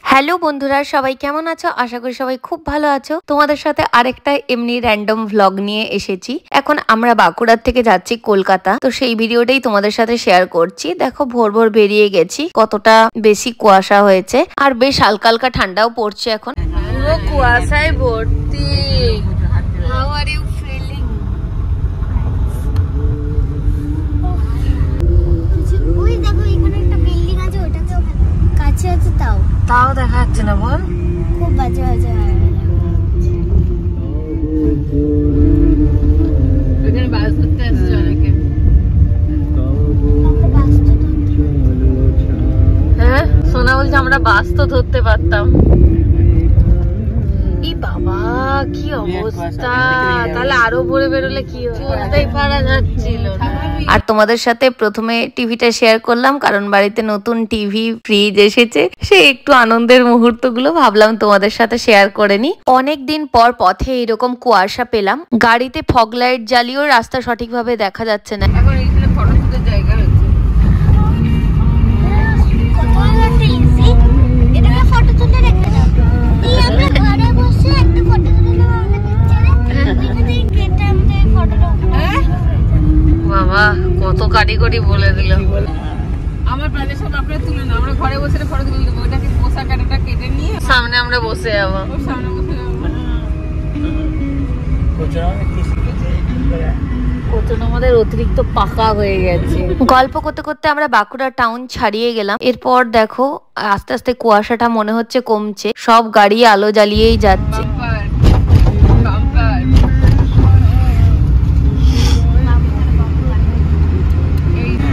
Hello বন্ধুরা, সবাই কেমন আছো? আশা করি সবাই খুব ভালো আছো। তোমাদের সাথে আরেকটা এমনি র্যান্ডম ভ্লগ নিয়ে এসেছি। এখন আমরা বাঁকুড়ার থেকে যাচ্ছি কলকাতা, তো সেই ভিডিওটাই তোমাদের সাথে শেয়ার করছি। দেখো ভোর ভোর বেরিয়ে গেছি, কতটা বেশি কুয়াশা হয়েছে আর বেশ হালকা হালকা ঠান্ডাও পড়ছে। এখন পুরো কুয়াশায় ভর্তি। How are you feeling? ওই দেখো এখানে একটা বিল্ডিং আছে, ওটাকেও কাছে আছে, তাও দেখা যাচ্ছে না। বল, খুব বাজে বাজে এখানে বাস ধরতে আসছে অনেকে। হ্যাঁ, সোনা বলছে আমরা বাস তো ধরতে পারতাম। এই বাবা কি অবস্থা, তাহলে আরো ভরে বেরোলে কি চলতেই পারা যাচ্ছিল না। আর তোমাদের সাথে প্রথমে টিভিটা শেয়ার করলাম, কারণ বাড়িতে নতুন টিভি ফ্রিজ এসেছে, সে একটু আনন্দের মুহূর্তগুলো ভাবলাম তোমাদের সাথে শেয়ার করে নি। অনেকদিন পর পথে এরকম কুয়াশা পেলাম, গাড়িতে ফগ লাইট জ্বালিয়েও রাস্তা সঠিকভাবে দেখা যাচ্ছে না। এখন এইখানে ফটো তুলতে জায়গা হয়েছে। ফটো তুলতে দেখতে যাও, আমরা ঘরে বসে একটা ফটো তুলে নেব। আমরা পিকচারে ফটোটা বাবা কত কারিগরি বলে দিল। আমার প্রাণের সব আপনারা তুলে না, আমরা ঘরে বসে ফটো তুলে দেবো। ওটাকে পোশাক কাটাটা কেটে নিয়ে সামনে আমরা বসে যাবো, ওর সামনে বসে যাবো। কোচন আমাদের অতিরিক্ত পাকা হয়ে গেছে। গল্প করতে করতে আমরা বাঁকুড়া টাউন ছাড়িয়ে গেলাম। এরপর দেখো আস্তে আস্তে কুয়াশাটা মনে হচ্ছে কমছে, সব গাড়ি আলো জ্বালিয়েই যাচ্ছে।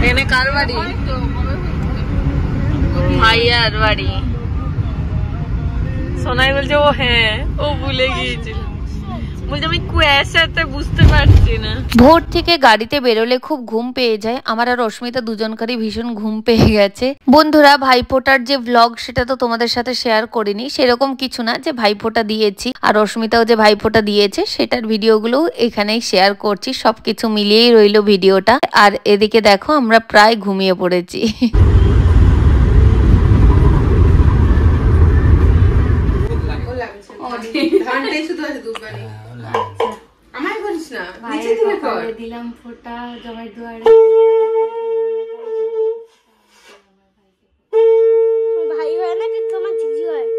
এনে কার বাড়ি? ভাইয়ার বাড়ি। সোনাই বলছে ও হ্যাঁ, ও ভুলে গিয়েছিল। বলছে আমি কুয়াশাতে বুঝতে পারছি না। ভোর থেকে গাড়িতে বেরোলে খুব ঘুম পেয়ে যায়। আমার আর রশ্মিতা দুজনকারই ভীষণ ঘুম পেয়ে গেছে। বন্ধুরা, ভাইফোঁটার যে ভ্লগ সেটা তো তোমাদের সাথে শেয়ার করিনি, সেরকম কিছু না যে ভাইফোঁটা দিয়েছি আর রশ্মিতাও যে ভাইফোঁটা দিয়েছে সেটার ভিডিওগুলো এখানেই শেয়ার করছি। সবকিছু মিলিয়েই রইলো ভিডিওটা। আর এদিকে দেখো আমরা প্রায় ঘুমিয়ে পড়েছি। দিলাম ফোঁটা জবাই দুয়ারে। ভাই হয় না কি তোমার জিজু হয়?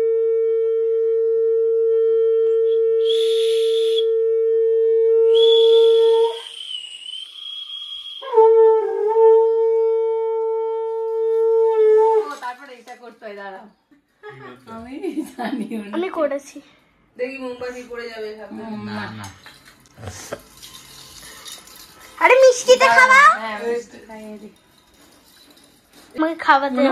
আমি করেছি। দেখি মোমবাতি পড়ে যাবে। আরে মিষ্টিটা খাওয়া, আমাকে খাওয়াতে।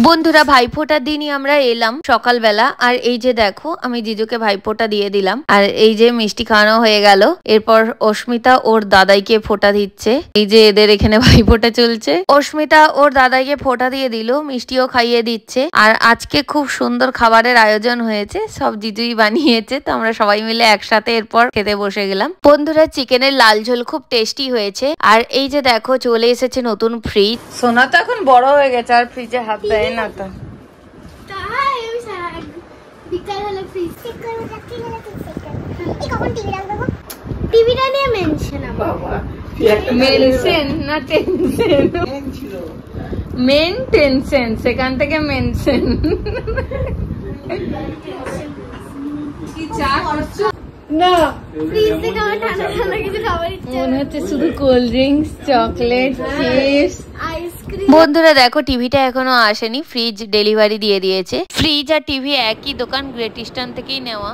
বন্ধুরা, ভাইফোঁটার দিনই আমরা এলাম সকালবেলা। আর এই যে দেখো আমি জিজুকে ভাইফোঁটা দিয়ে দিলাম, আর এই যে মিষ্টি খাওয়ানো হয়ে গেল। এরপর অস্মিতা ওর দাদাইকে ফোঁটা দিচ্ছে। এই যে এদের এখানে ভাইফোঁটা চলছে। অস্মিতা ওর দাদাইকে ফোঁটা দিয়ে দিল, মিষ্টিও খাইয়ে দিচ্ছে। আর আজকে খুব সুন্দর খাবারের আয়োজন হয়েছে, সব জিজুই বানিয়েছে। তো আমরা সবাই মিলে একসাথে এরপর খেতে বসে গেলাম। বন্ধুরা, চিকেনের লাল ঝোল খুব টেস্টি হয়েছে। আর এই যে দেখো চলে এসেছে নতুন ফ্রিজ। সোনা তো এখন বড় হয়ে গেছে, আর ফ্রিজে হাত দেয় না। তো তাই আমি বিকাল হলে ফ্রিজ চেক করে যাচ্ছি। এই কখন টিভি রাখবো? টিভিটা নিয়ে মেনশন বাবা, মেনশন না টেনশন, মেন টেনশন, সেখান থেকে মেনশন। কি চা করছো? না ফ্রিজ থেকে আমার ঠান্ডা ঠান্ডা কিছু খাবার ইচ্ছে মনে হচ্ছে শুধু cold drinks, chocolate, chips, ice cream. বন্ধুরা দেখো টিভিটা এখনো আসেনি, ফ্রিজ ডেলিভারি দিয়ে দিয়েছে। ফ্রিজ আর টিভি একই দোকান, গ্রেট ইস্টার্ন থেকেই নেওয়া।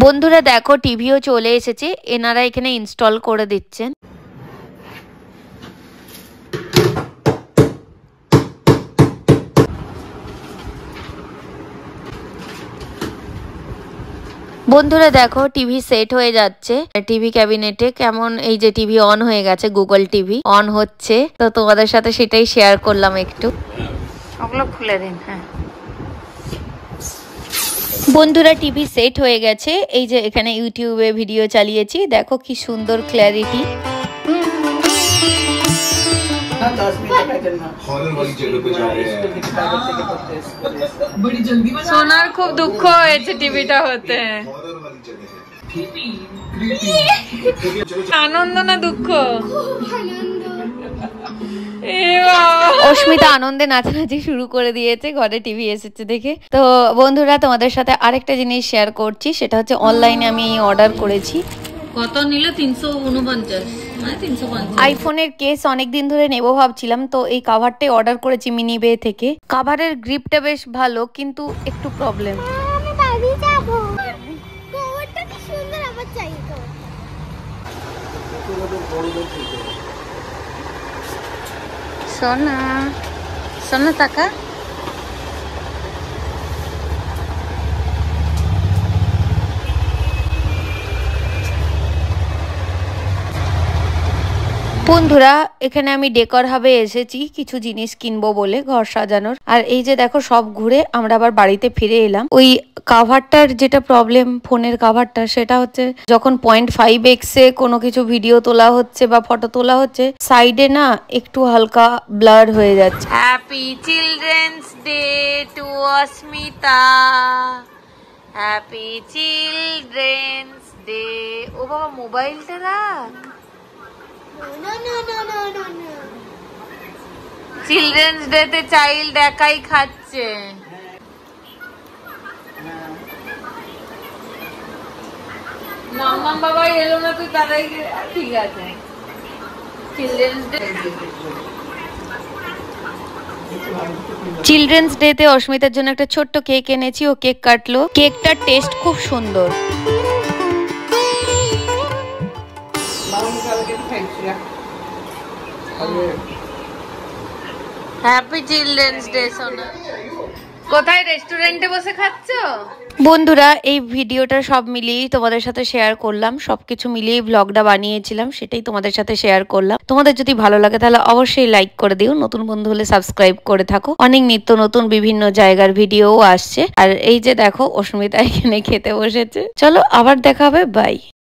বন্ধুরা দেখো টিভিও চলে এসেছে, এনারা এখানে ইনস্টল করে দিচ্ছেন। বন্ধুরা দেখো টিভি সেট হয়ে যাচ্ছে টিভি ক্যাবিনেটে। কেমন এই যে টিভি অন হয়ে গেছে, গুগল টিভি অন হচ্ছে, তো তোমাদের সাথে সেটাই শেয়ার করলাম একটু। ওগুলো খুলে দিন। হ্যাঁ বন্ধুরা, টিভি সেট হয়ে গেছে। এই যে এখানে ইউটিউবে ভিডিও চালিয়েছি, দেখো কি সুন্দর ক্ল্যারিটি। সোনার খুব দুঃখ হয়েছে টিভিটা হতে। আনন্দ না দুঃখ? অস্মিতা আনন্দে নাচানাচি শুরু করে দিয়েছে ঘরে টিভি এসেছে দেখে। তো বন্ধুরা, তোমাদের সাথে আরেকটা জিনিস শেয়ার করছি, সেটা হচ্ছে অনলাইনে আমি অর্ডার করেছি। কত নিল? 349, মানে 350। আইফোনের কেস অনেকদিন ধরে নেবো ভাবছিলাম, তো এই কাভারটাই অর্ডার করেছি মিনি বে থেকে। কাভারের গ্রিপটা বেশ ভালো, কিন্তু একটু প্রবলেম। আমি বাড়ি যাব। কভারটা কি সুন্দর, আমার চাই সোনা সোনা টাকা। বন্ধুরা, এখানে আমি ডেকর হাবে এসেছি কিছু জিনিস কিনবো বলে ঘর সাজানোর। আর এই যে দেখো, সব ঘুরে আমরা আবার বাড়িতে ফিরে এলাম। ওই কাভারটার যেটা প্রবলেম, ফোনের কাভারটা, সেটা হচ্ছে যখন 0.5x এ কোনো কিছু ভিডিও তোলা হচ্ছে বা ফটো তোলা হচ্ছে, সাইডে না একটু হালকা ব্লার হয়ে যাচ্ছে। Happy children's day to Asmita, happy children's day. ও বাবা, মোবাইলটা রাখ। চিলড্রেন্স ডে তে চাইল্ড একাই খাচ্ছে। মাম্মা বাবা এলো না, তুই তারাই ঠিক আছে। চিলড্রেন্স ডে, চিলড্রেন্স ডে তে অস্মিতার জন্য একটা ছোট্ট কেক এনেছি, ও কেক কাটলো। কেকটার টেস্ট খুব সুন্দর। হ্যাপি চিলড্রেন্স ডে সোনা। কোথায়, রেস্টুরেন্টে বসে খাচ্ছ? বন্ধুরা, এই ভিডিওটা সব মিলিয়েই তোমাদের সাথে শেয়ার করলাম, সবকিছু মিলিয়েই ব্লগটা বানিয়েছিলাম, সেটাই তোমাদের সাথে শেয়ার করলাম। তোমাদের যদি ভালো লাগে তাহলে অবশ্যই লাইক করে দিও, নতুন বন্ধু হলে সাবস্ক্রাইব করে থাকো। অনেক নিত্য নতুন বিভিন্ন জায়গার ভিডিও আসছে। আর এই যে দেখো, অস্মিতা এখানে খেতে বসেছে। চলো আবার দেখা হবে, বাই।